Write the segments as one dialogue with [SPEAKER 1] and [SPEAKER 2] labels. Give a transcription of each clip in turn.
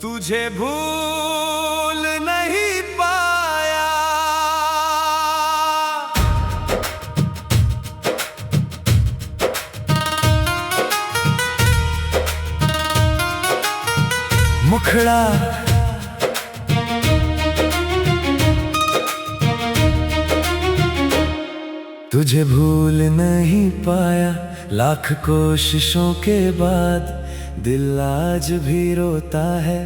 [SPEAKER 1] तुझे भूल नहीं पाया। मुखड़ा तुझे भूल नहीं पाया, लाख कोशिशों के बाद दिल आज भी रोता है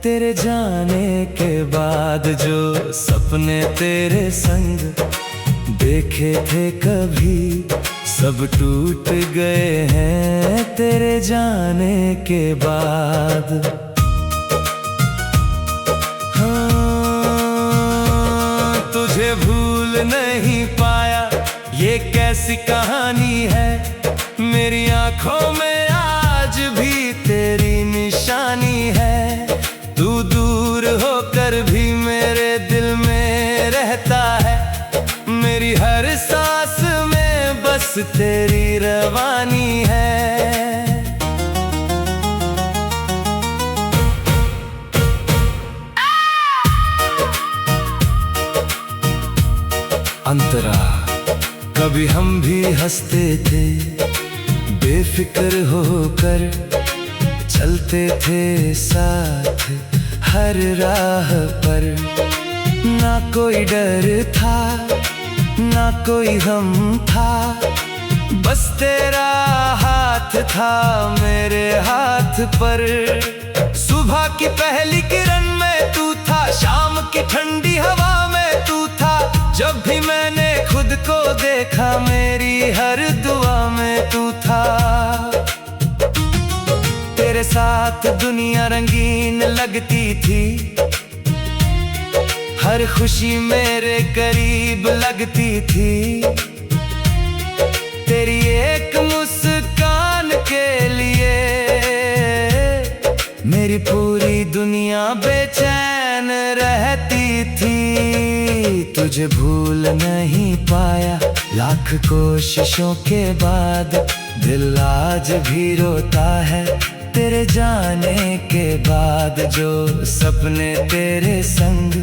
[SPEAKER 1] तेरे जाने के बाद। जो सपने तेरे संग देखे थे कभी सब टूट गए हैं तेरे जाने के बाद। तुझे भूल नहीं पाया, ये कैसी कहानी है। मेरी आंखों में आज भी तेरी निशानी है। तू दूर होकर भी मेरे दिल में रहता है। मेरी हर सांस में बस तेरी रवानी है। अंतरा कभी हम भी हंसते थे, बेफिक्र होकर चलते थे साथ हर राह पर। ना कोई डर था ना कोई गम था, बस तेरा हाथ था मेरे हाथ पर। सुबह की पहली किरण में तू था, शाम की ठंडी हवा में तू था। जब भी मैंने खुद को देखा मेरी हर दुआ में तू था। तेरे साथ दुनिया रंगीन लगती थी, हर खुशी मेरे करीब लगती थी। तेरी एक मुस्कान के लिए मेरी पूरी दुनिया बेचैन रहती थी। तुझे भूल नहीं पाया, लाख कोशिशों के बाद दिल आज भी रोता है तेरे जाने के बाद। जो सपने तेरे संग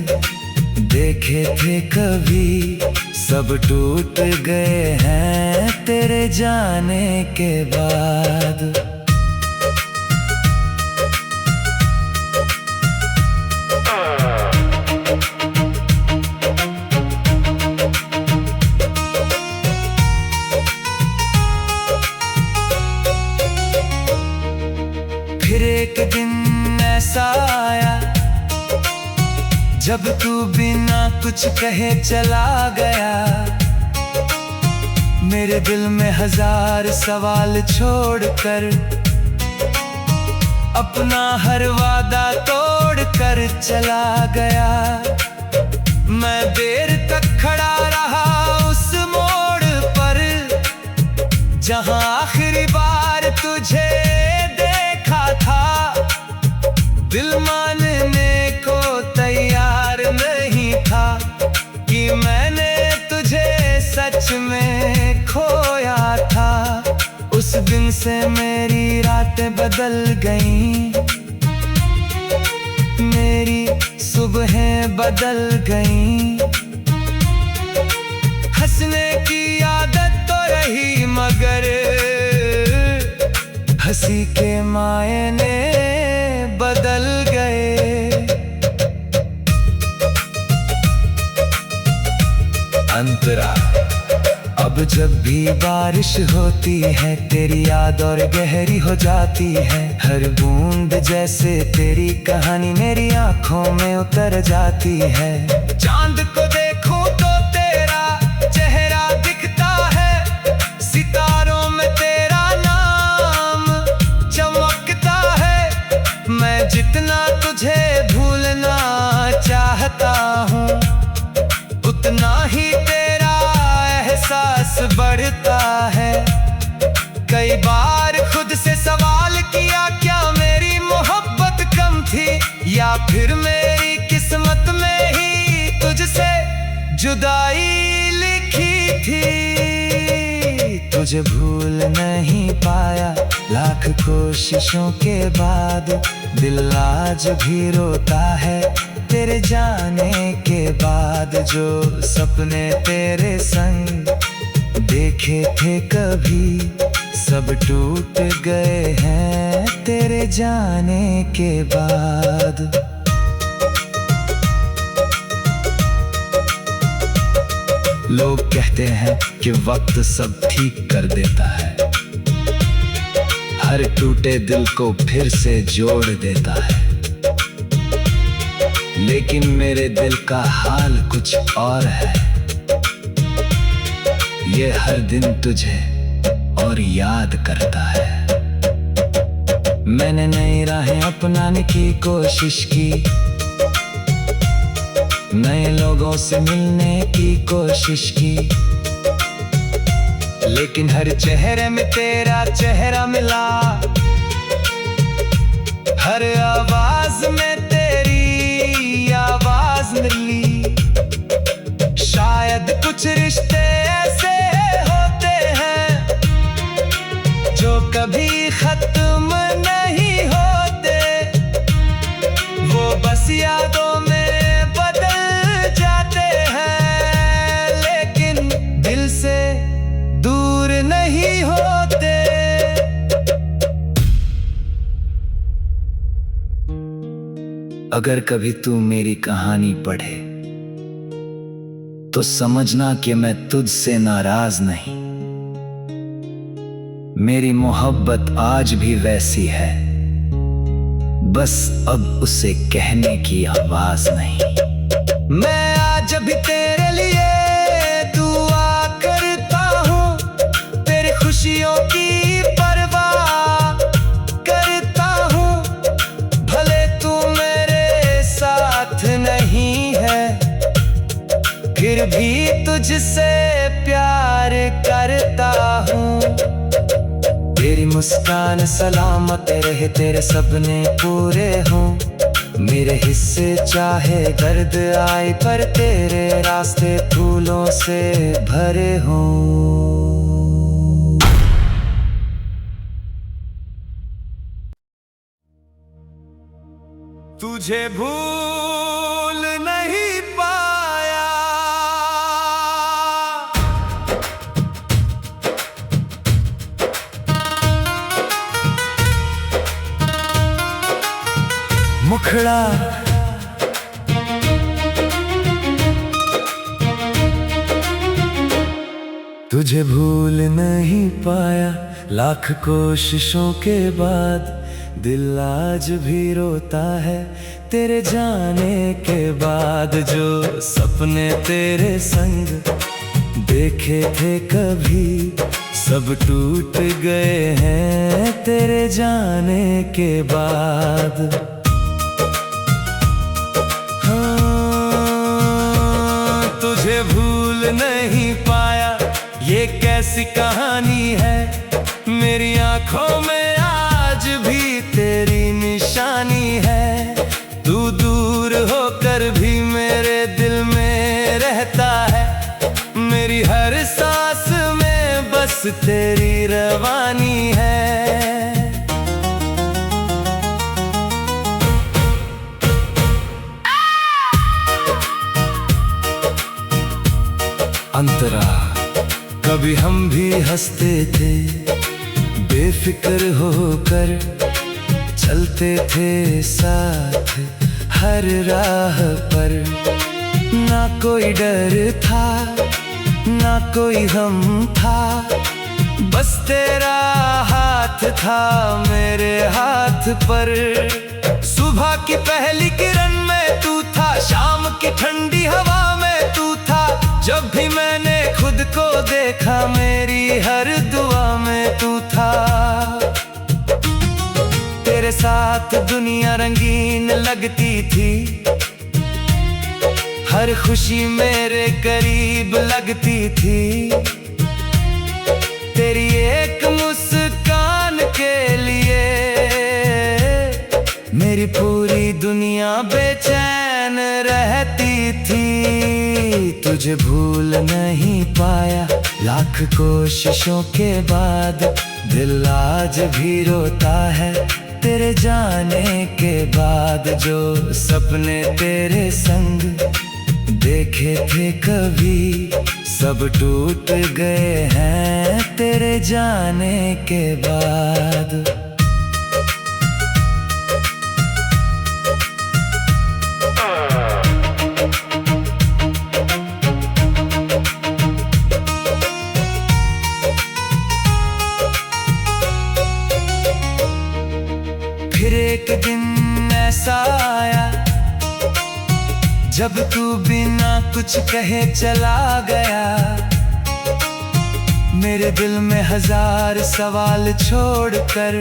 [SPEAKER 1] देखे थे कभी सब टूट गए हैं तेरे जाने के बाद। फिर एक दिन ऐसा आया जब तू बिना कुछ कहे चला गया। मेरे दिल में हजार सवाल छोड़कर, अपना हर वादा तोड़कर चला गया। मैं देर तक खड़ा रहा उस मोड़ पर, जहां आखिरी बार तुझे देखा था। दिल मानने को तैयार नहीं था कि मैंने तुझे सच में खोया था। उस दिन से मेरी रातें बदल गईं, मेरी सुबहें बदल गईं। हंसने की आदत तो रही मगर हंसी के मायने बदल गए। अंतरा अब जब भी बारिश होती है तेरी याद और गहरी हो जाती है। हर बूंद जैसे तेरी कहानी मेरी आंखों में उतर जाती है। चांद को देखूं तो तेरा चेहरा दिखता है, सितारों में तेरा नाम चमकता है। मैं जितना तुझे भूलना चाहता हूँ उतना ही तेरा एहसास बढ़ता है। कई बार खुद से सवाल किया, क्या मेरी मोहब्बत कम थी या फिर मेरी किस्मत में ही तुझसे जुदाई लिखी थी। तुझे भूल नहीं पाया, लाख कोशिशों के बाद दिल आज भी रोता है तेरे जाने के बाद। जो सपने तेरे संग देखे थे कभी, सब टूट गए हैं तेरे जाने के बाद। लोग कहते हैं कि वक्त सब ठीक कर देता है, हर टूटे दिल को फिर से जोड़ देता है, लेकिन मेरे दिल का हाल कुछ और है। ये हर दिन तुझे और याद करता है। मैंने नई राहें अपनाने की कोशिश की, नए लोगों से मिलने की कोशिश की, लेकिन हर चेहरे में तेरा चेहरा मिला, हर आवाज में तेरी आवाज मिली। शायद कुछ रिश्ते ऐसे होते हैं जो कभी खत्म नहीं होते, वो बस यादों में दूर नहीं होते। अगर कभी तू मेरी कहानी पढ़े तो समझना कि मैं तुझसे नाराज नहीं। मेरी मोहब्बत आज भी वैसी है, बस अब उसे कहने की आवाज नहीं। मैं आज भी तेरे लिए खुशियों की परवाह करता हूँ, भले तू मेरे साथ नहीं है, फिर भी तुझसे प्यार करता हूँ। तेरी मुस्कान सलामत रहे, तेरे सपने पूरे हों, मेरे हिस्से चाहे दर्द आए पर तेरे रास्ते फूलों से भरे हों। तुझे भूल नहीं पाया, मुखड़ा तुझे भूल नहीं पाया, लाख कोशिशों के बाद दिल आज भी रोता है तेरे जाने के बाद। जो सपने तेरे संग देखे थे कभी, सब टूट गए हैं तेरे जाने के बाद। हाँ, तुझे भूल नहीं पाया, ये कैसी कहानी है। मेरी आंखों में आज भी तेरी निशानी है, तू दूर होकर भी मेरे दिल में रहता है। मेरी हर सांस में बस तेरी रवानी है। अंतरा कभी हम भी हंसते थे, बेफिक्र होकर चलते थे साथ हर राह पर। ना कोई डर था ना कोई गम था, बस तेरा हाथ था मेरे हाथ पर। सुबह की पहली किरण में तू था, शाम की ठंडी हवा में तू था। जब भी मैंने खुद को देखा, मेरी हर दुआ में तू था। तेरे साथ दुनिया रंगीन लगती थी, हर खुशी मेरे करीब लगती थी। तेरी एक मुस्कान के लिए मेरी पूरी दुनिया बेचैन धड़कन रहती थी, तुझे भूल नहीं पाया। लाख कोशिशों के बाद दिल आज भी रोता है, तेरे जाने के बाद। जो सपने तेरे संग देखे थे कभी, सब टूट गए हैं तेरे जाने के बाद। फिर एक दिन ऐसा आया जब तू बिना कुछ कहे चला गया। मेरे दिल में हजार सवाल छोड़कर,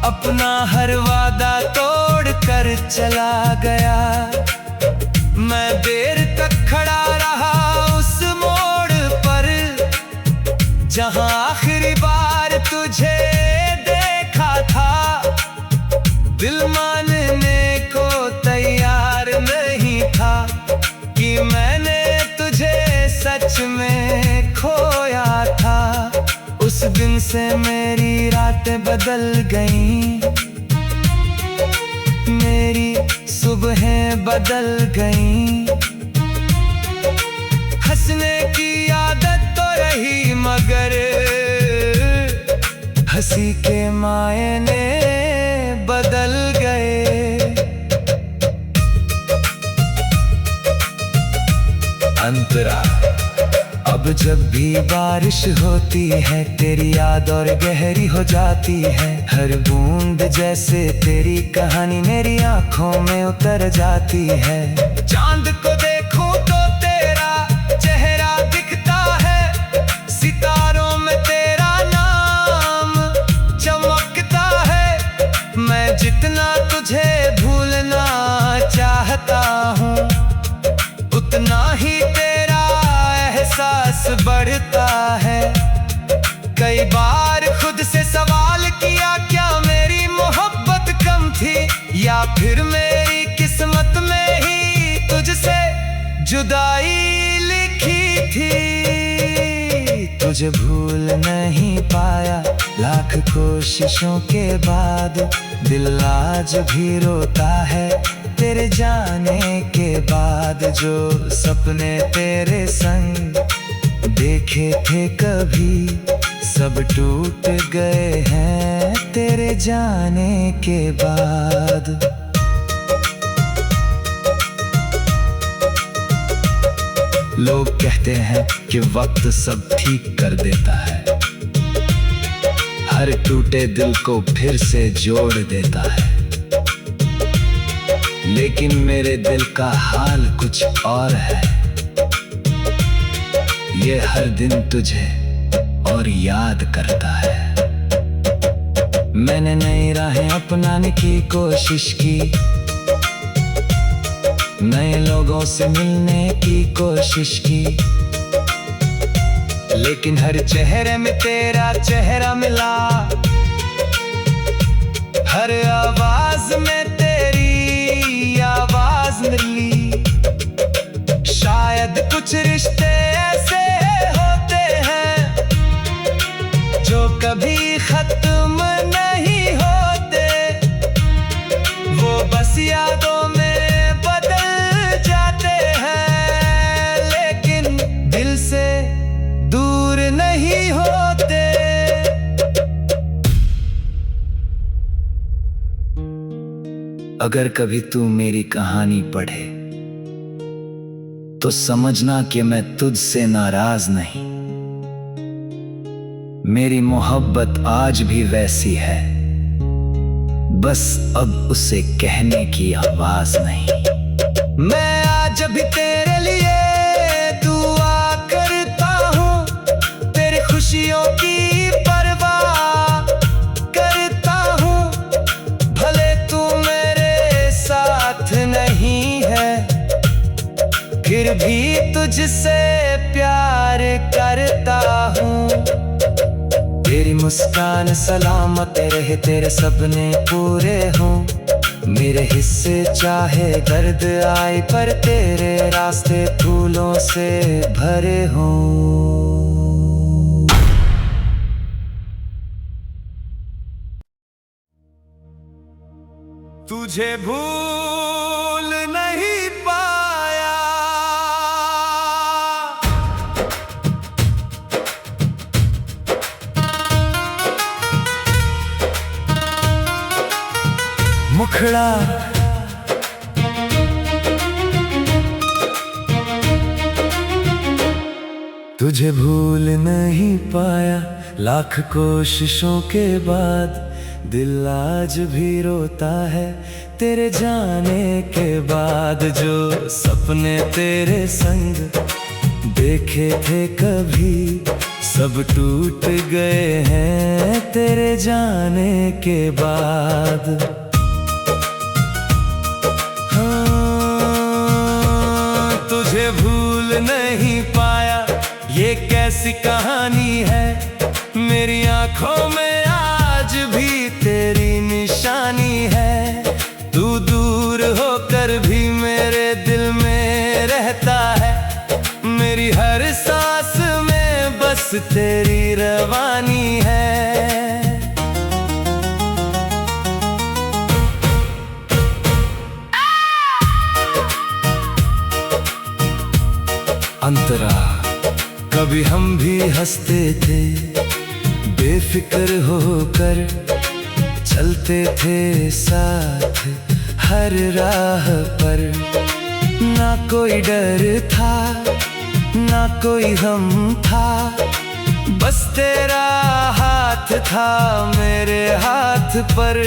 [SPEAKER 1] अपना हर वादा तोड़कर चला गया। मैं देर तक खड़ा रहा उस मोड़ पर, जहां आखिरी बार तुझे देखा था। दिल मानने को तैयार नहीं था कि मैंने तुझे सच में खोया था। उस दिन से मेरी रातें बदल गईं, मेरी सुबहें बदल गईं। हंसने की आदत तो रही मगर हंसी के मायने बदल गए। अंतरा, अब जब भी बारिश होती है तेरी याद और गहरी हो जाती है। हर बूंद जैसे तेरी कहानी मेरी आंखों में उतर जाती है। चांद को देखूं तो तेरा चेहरा दिखता है, सितारों में तेरा नाम चमकता है। मैं जितना तुझे भूलना चाहता हूँ, उतना ही तेरा एहसास बढ़ता है। कई बार खुद से सवाल किया, क्या मेरी मोहब्बत कम थी, या फिर मेरी किस्मत में ही तुझसे जुदाई लिखी थी। तुझे भूल नहीं पाया लाख कोशिशों के बाद, दिल आज भी रोता है तेरे जाने के बाद। जो सपने तेरे संग देखे थे कभी, सब टूट गए हैं तेरे जाने के बाद। लोग कहते हैं कि वक्त सब ठीक कर देता है, हर टूटे दिल को फिर से जोड़ देता है। लेकिन मेरे दिल का हाल कुछ और है, ये हर दिन तुझे और याद करता है। मैंने नई राहें अपनाने की कोशिश की, नए लोगों से मिलने की कोशिश की, लेकिन हर चेहरे में तेरा चेहरा मिला। हर आवाज में तेरी आवाज मिली। शायद कुछ रिश्ते ऐसे होते हैं जो कभी खत्म नहीं होते, वो बस यादों में बदल जाते हैं, लेकिन दिल से दूर नहीं होते। अगर कभी तू मेरी कहानी पढ़े तो समझना कि मैं तुझसे नाराज नहीं। मेरी मोहब्बत आज भी वैसी है, बस अब उसे कहने की आवाज नहीं। मैं आज भी तेरे लिए दुआ करता हूँ, तेरी खुशियों की परवाह करता हूँ। भले तू मेरे साथ नहीं है, फिर भी तुझसे प्यार करता हूँ। तेरी मुस्कान सलामत रहे, तेरे सपने पूरे हों। मेरे हिस्से चाहे दर्द आए, पर तेरे रास्ते फूलों से भरे हों। तुझे भूल नहीं पाया, मुखड़ा तुझे भूल नहीं पाया, लाख कोशिशों के बाद दिल आज भी रोता है तेरे जाने के बाद। जो सपने तेरे संग देखे थे कभी, सब टूट गए हैं तेरे जाने के बाद। तुझे भूल नहीं पाया, ये कैसी कहानी है। मेरी आंखों में आज भी तेरी निशानी है। तू दूर होकर भी मेरे दिल में रहता है। मेरी हर सांस में बस तेरी रवानी है। अंतरा कभी हम भी हंसते थे, बेफिक्र होकर चलते थे साथ हर राह पर। ना कोई डर था ना कोई गम था, बस तेरा हाथ था मेरे हाथ पर।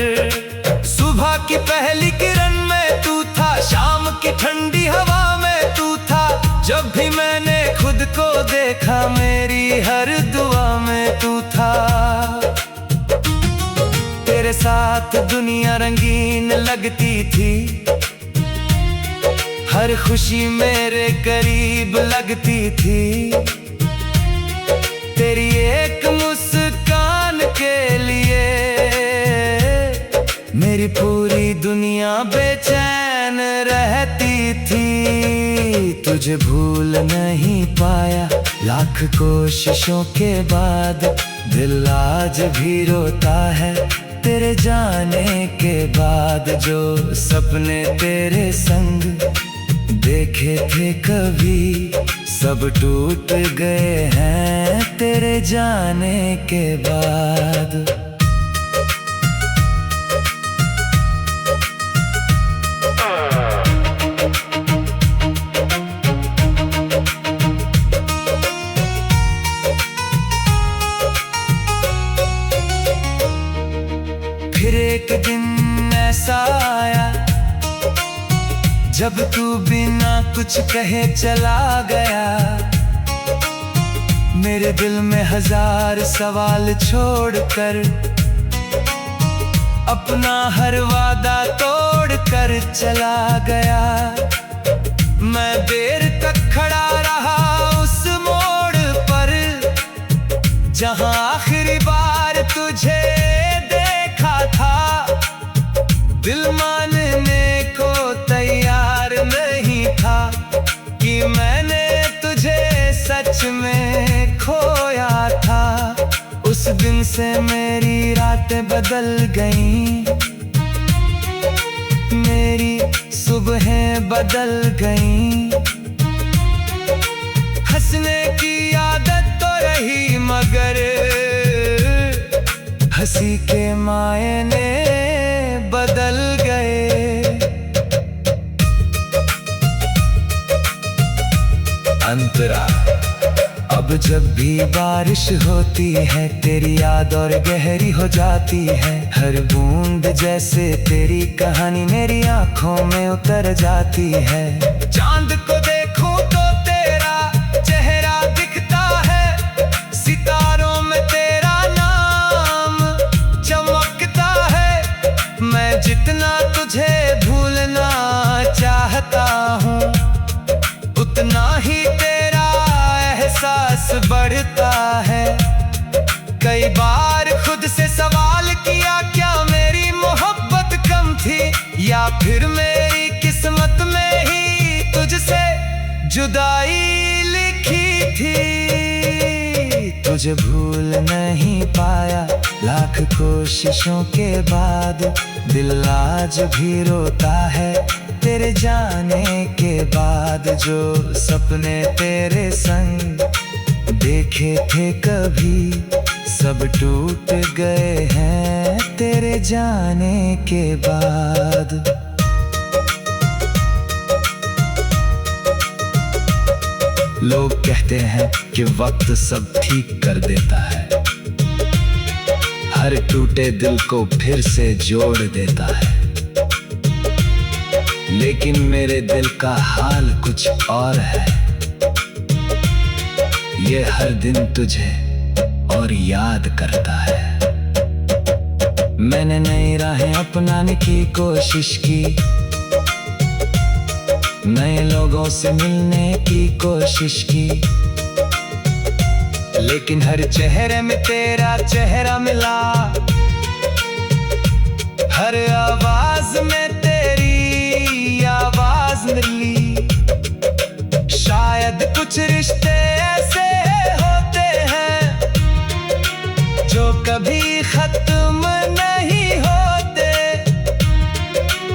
[SPEAKER 1] सुबह की पहली किरण में तू था, शाम की ठंडी हवा में तू था। जब भी मैंने खुद को देखा, मेरी हर दुआ में तू था। तेरे साथ दुनिया रंगीन लगती थी, हर खुशी मेरे करीब लगती थी। तेरी एक मुस्कान के लिए मेरी पूरी दुनिया बेचैन रहती थी। तुझे भूल नहीं पाया, लाख कोशिशों के बाद दिल आज भी रोता है तेरे जाने के बाद। जो सपने तेरे संग देखे थे कभी, सब टूट गए हैं तेरे जाने के बाद। फिर एक दिन ऐसा आया, जब तू बिना कुछ कहे चला गया। मेरे दिल में हजार सवाल छोड़कर, अपना हर वादा तोड़कर चला गया। मैं देर तक खड़ा रहा उस मोड़ पर, जहां आखिरी बार तुझे देखा था। दिल मानने को तैयार नहीं था कि मैंने तुझे सच में खोया था। उस दिन से मेरी रातें बदल गईं, मेरी सुबहें बदल गईं। हंसने की आदत तो रही, मगर हंसी के मायने बदल गए। अंतरा अब जब भी बारिश होती है, तेरी याद और गहरी हो जाती है। हर बूंद जैसे तेरी कहानी मेरी आंखों में उतर जाती है। चांद को देखूं तो तेरा चेहरा दिखता है, सितारों में तेरा नाम चमकता है। मैं जितना तुझे भूलना चाहता हूँ, उतना ही तेरा एहसास बढ़ता है। कई बार खुद से सवाल किया, क्या मेरी मोहब्बत कम थी फिर मेरी किस्मत में ही तुझसे जुदाई लिखी थी। तुझे भूल नहीं पाया लाख कोशिशों के बाद, दिल आज भी रोता है तेरे जाने के बाद। जो सपने तेरे संग देखे थे कभी, सब टूट गए हैं तेरे जाने के बाद। लोग कहते हैं कि वक्त सब ठीक कर देता है, हर टूटे दिल को फिर से जोड़ देता है। लेकिन मेरे दिल का हाल कुछ और है, ये हर दिन तुझे और याद करता है। मैंने नई राहें अपनाने की कोशिश की, नए लोगों से मिलने की कोशिश की, लेकिन हर चेहरे में तेरा चेहरा मिला, हर आवाज में तेरी आवाज मिली। शायद कुछ रिश्ते ऐसे होते हैं जो कभी खत्म नहीं होते,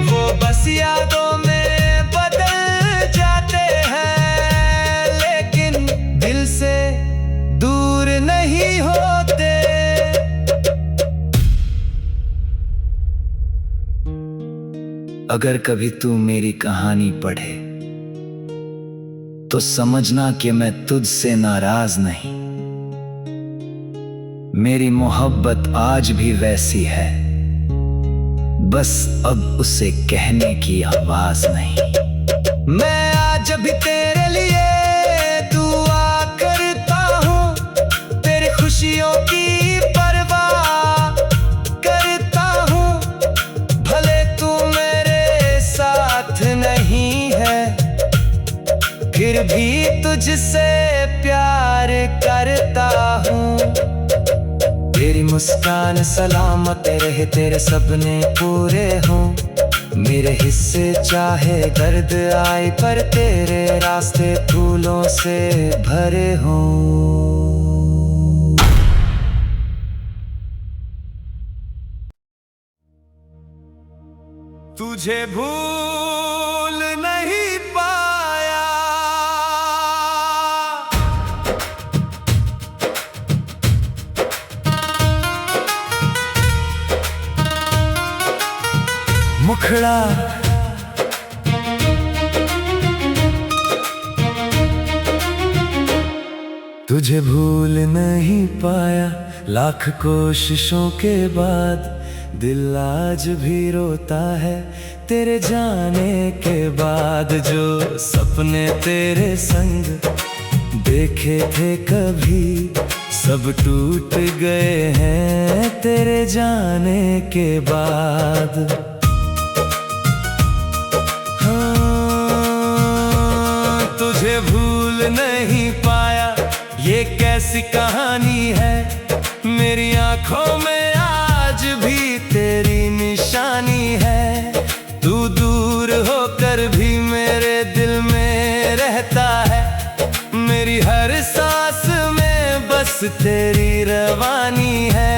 [SPEAKER 1] वो बस यादों में बदल जाते हैं, लेकिन दिल से दूर नहीं होते। अगर कभी तू मेरी कहानी पढ़े तो समझना कि मैं तुझसे नाराज नहीं। मेरी मोहब्बत आज भी वैसी है, बस अब उसे कहने की आवाज नहीं। मैं आज भी तेरे लिए दुआ करता हूँ, तेरी खुशियों की परवाह करता हूँ। भले तू मेरे साथ नहीं है, फिर भी तुझसे प्यार करता हूँ। तेरी मुस्कान सलामत रहे, तेरे सपने पूरे हों। मेरे हिस्से चाहे दर्द आए, पर तेरे रास्ते फूलों से भरे हों। तुझे भूल नहीं पाया, मुखड़ा तुझे भूल नहीं पाया लाख कोशिशों के बाद। दिल आज भी रोता है तेरे जाने के बाद। जो सपने तेरे संग देखे थे कभी, सब टूट गए हैं तेरे जाने के बाद। तुझे भूल नहीं पाया, ये कैसी कहानी है। मेरी आंखों में आज भी तेरी निशानी है। तू दूर होकर भी मेरे दिल में रहता है। मेरी हर सांस में बस तेरी रवानी है।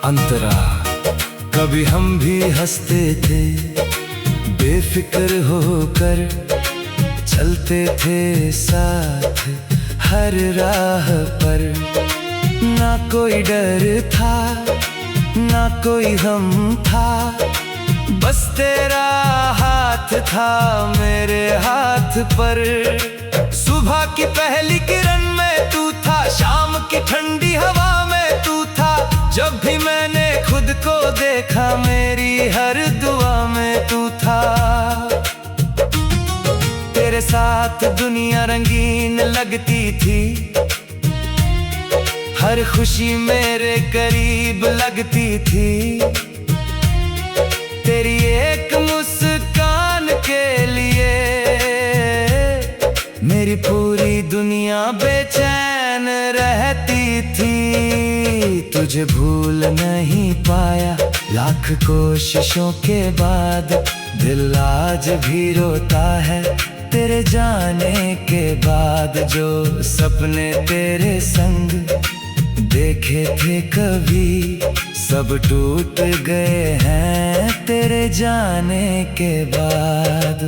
[SPEAKER 1] अंतरा कभी हम भी हंसते थे, बेफिक्र होकर चलते थे साथ हर राह पर। ना कोई डर था ना कोई गम था, बस तेरा हाथ था मेरे हाथ पर। सुबह की पहली किरण में तू था, शाम की ठंडी हवा में तू था। जब भी मैंने खुद को देखा, मेरी हर दुआ में तू था। तेरे साथ दुनिया रंगीन लगती थी, हर खुशी मेरे करीब लगती थी। तेरी एक मुस्कान के लिए मेरी पूरी दुनिया बेचैन रहती थी, तुझे भूल नहीं पाया लाख कोशिशों के बाद। दिल आज भी रोता है तेरे जाने के बाद। जो सपने तेरे संग देखे थे कभी, सब टूट गए हैं तेरे जाने के बाद।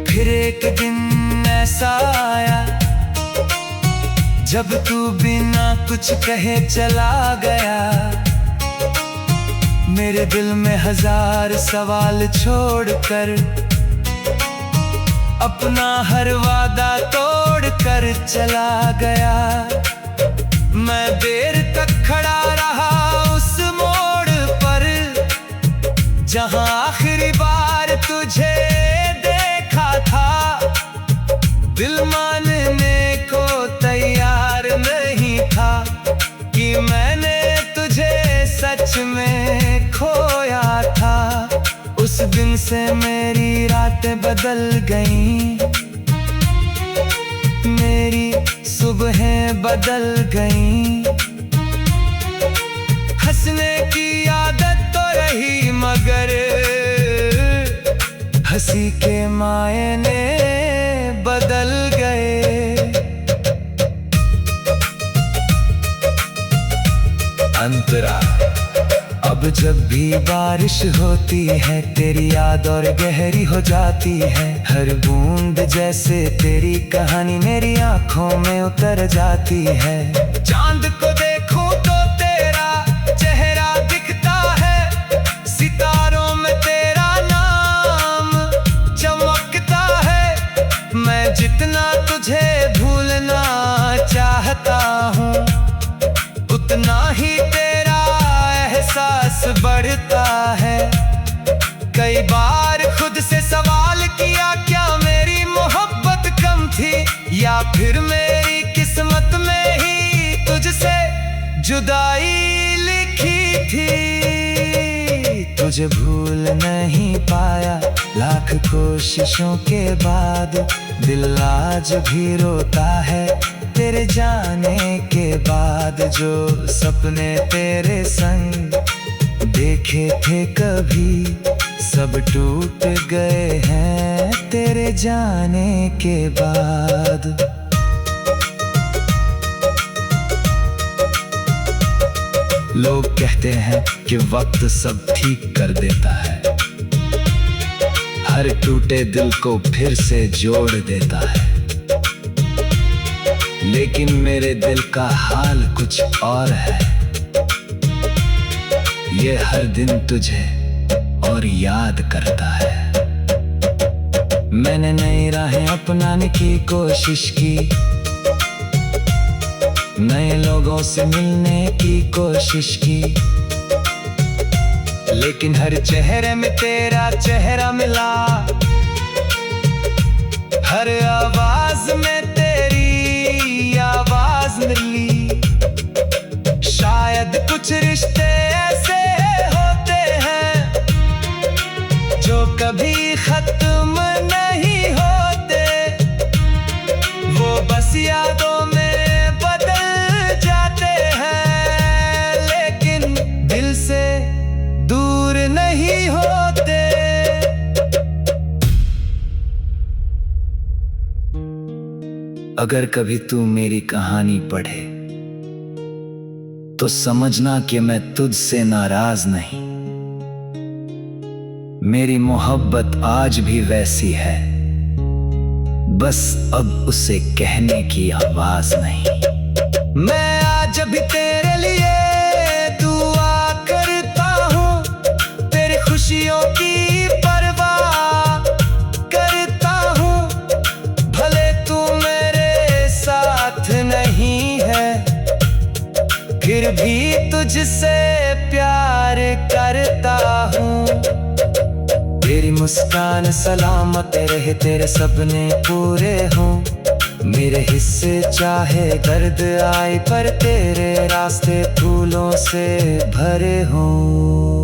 [SPEAKER 1] फिर एक दिन ऐसा आया जब तू बिना कुछ कहे चला गया। मेरे दिल में हजार सवाल छोड़कर, अपना हर वादा तोड़कर चला गया। मैं देर तक खड़ा रहा उस मोड़ पर, जहां आखिरी बार तुझे देखा था। दिल मानने को तैयार नहीं था कि मैंने तुझे सच में खोया था। उस दिन से मेरी रातें बदल गईं, मेरी सुबहें बदल गईं। हंसने की आदत तो रही मगर हंसी के मायने बदल गए। अंतरा अब जब भी बारिश होती है, तेरी याद और गहरी हो जाती है। हर बूंद जैसे तेरी कहानी मेरी आंखों में उतर जाती है। चांद को देखूं तो तेरा चेहरा दिखता है, सितारों में तेरा नाम चमकता है। मैं जितना तुझे भूलना चाहता हूँ, उतना ही तेरा एहसास बढ़ता है। कई बार खुद से सवाल किया, क्या मेरी मोहब्बत कम थी, या फिर मेरी किस्मत में ही तुझसे जुदाई लिखी थी। तुझे भूल नहीं पाया लाख कोशिशों के बाद। दिल आज भी रोता है तेरे जाने के बाद। जो सपने तेरे संग देखे थे कभी, सब टूट गए हैं तेरे जाने के बाद। लोग कहते हैं कि वक्त सब ठीक कर देता है, हर टूटे दिल को फिर से जोड़ देता है। लेकिन मेरे दिल का हाल कुछ और है, ये हर दिन तुझे और याद करता है। मैंने नई राहें अपनाने की कोशिश की, नए लोगों से मिलने की कोशिश की, लेकिन हर चेहरे में तेरा चेहरा मिला। हर आवाज में तेरी आवाज मिली। शायद कुछ रिश्ते ऐसे होते हैं जो कभी खत्म नहीं होते, वो बस यादों में बदल जाते हैं, लेकिन दिल से दूर नहीं होते। अगर कभी तू मेरी कहानी पढ़े तो समझना कि मैं तुझसे नाराज नहीं। मेरी मोहब्बत आज भी वैसी है, बस अब उसे कहने की आवाज नहीं। मैं आज भी तेरे लिए दुआ करता हूँ, तेरी खुशियों की परवाह करता हूँ। भले तू मेरे साथ नहीं है, फिर भी तुझसे प्यार करता हूँ। तेरी मुस्कान सलामत रहे, तेरे सपने पूरे हों। मेरे हिस्से चाहे दर्द आए, पर तेरे रास्ते फूलों से भरे हों।